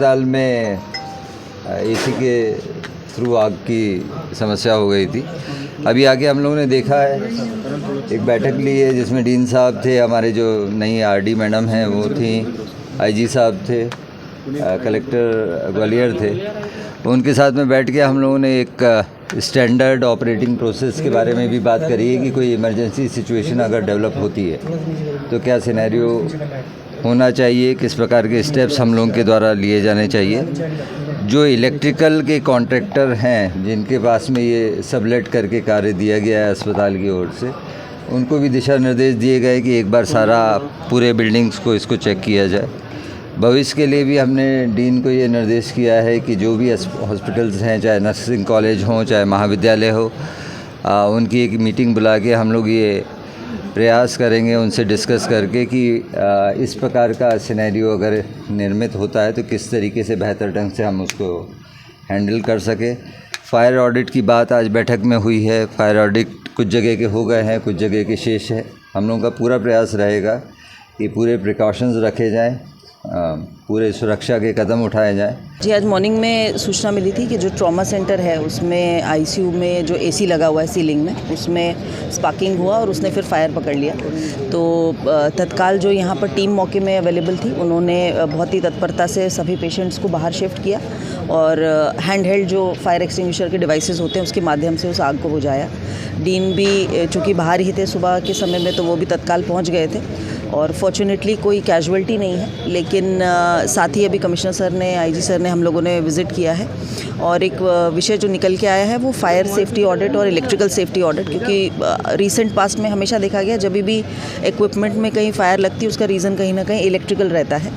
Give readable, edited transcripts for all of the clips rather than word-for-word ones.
अस्पताल में एसी के थ्रू आग की समस्या हो गई थी। अभी आके हम लोगों ने देखा है, एक बैठक ली है जिसमें डीन साहब थे, हमारे जो नई आरडी मैडम हैं वो थी, आईजी साहब थे, कलेक्टर ग्वालियर थे। उनके साथ में बैठ के हम लोगों ने एक स्टैंडर्ड ऑपरेटिंग प्रोसेस के बारे में भी बात करी है कि कोई इमरजेंसी सिचुएशन अगर डेवलप होती है तो क्या सिनेरियो होना चाहिए, किस प्रकार के स्टेप्स हम लोगों के द्वारा लिए जाने चाहिए। जो इलेक्ट्रिकल के कॉन्ट्रैक्टर हैं जिनके पास में ये सबलेट करके कार्य दिया गया है अस्पताल की ओर से, उनको भी दिशा निर्देश दिए गए कि एक बार सारा पूरे बिल्डिंग्स को इसको चेक किया जाए। भविष्य के लिए भी हमने डीन को ये निर्देश किया है कि जो भी हॉस्पिटल्स हैं, चाहे नर्सिंग कॉलेज हों, चाहे महाविद्यालय हो, उनकी एक मीटिंग बुला के हम लोग ये प्रयास करेंगे उनसे डिस्कस करके कि इस प्रकार का सिनेरियो अगर निर्मित होता है तो किस तरीके से बेहतर ढंग से हम उसको हैंडल कर सकें। फायर ऑडिट की बात आज बैठक में हुई है। फायर ऑडिट कुछ जगह के हो गए हैं, कुछ जगह के शेष है। हम लोगों का पूरा प्रयास रहेगा कि पूरे प्रिकॉशंस रखे जाएं, पूरे सुरक्षा के कदम उठाए जाएं। जी, आज मॉर्निंग में सूचना मिली थी कि जो ट्रॉमा सेंटर है उसमें आईसीयू में जो एसी लगा हुआ है सीलिंग में, उसमें स्पार्किंग हुआ और उसने फिर फायर पकड़ लिया। तो तत्काल जो यहाँ पर टीम मौके में अवेलेबल थी, उन्होंने बहुत ही तत्परता से सभी पेशेंट्स को बाहर शिफ्ट किया और हैंड हेल्ड जो फायर एक्सटिंग्विशर के डिवाइसेस होते हैं उसके माध्यम से उस आग को बुझाया। डीन भी चूँकि बाहर ही थे सुबह के समय में, तो वो भी तत्काल पहुँच गए थे और फॉर्चुनेटली कोई कैजुअल्टी नहीं है। लेकिन साथ ही अभी कमिश्नर सर ने, आईजी सर ने, हम लोगों ने विज़िट किया है और एक विषय जो निकल के आया है वो फायर सेफ्टी ऑडिट और इलेक्ट्रिकल सेफ्टी ऑडिट, क्योंकि रीसेंट पास्ट में हमेशा देखा गया जब भी इक्विपमेंट में कहीं फायर लगती है उसका रीज़न कहीं ना कहीं इलेक्ट्रिकल रहता है।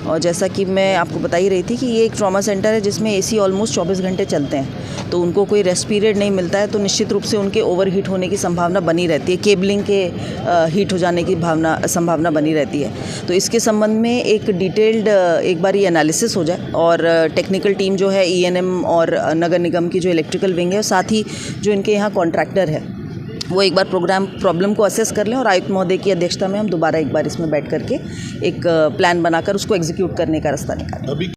और जैसा कि मैं आपको बता ही रही थी कि ये एक ट्रॉमा सेंटर है जिसमें एसी ऑलमोस्ट 24 घंटे चलते हैं, तो उनको कोई रेस्ट पीरियड नहीं मिलता है, तो निश्चित रूप से उनके ओवर हीट होने की संभावना बनी रहती है, केबलिंग के हीट हो जाने की संभावना बनी रहती है। तो इसके संबंध में एक डिटेल्ड एक बार ये एनालिसिस हो जाए और टेक्निकल टीम जो है ईएनएम और नगर निगम की जो इलेक्ट्रिकल विंग है, साथ ही जो इनके यहाँ कॉन्ट्रैक्टर है, वो एक बार प्रॉब्लम को असेस कर लें और आयुक्त महोदय की अध्यक्षता में हम दोबारा एक बार इसमें बैठ करके एक प्लान बनाकर उसको एग्जीक्यूट करने का रास्ता निकालें।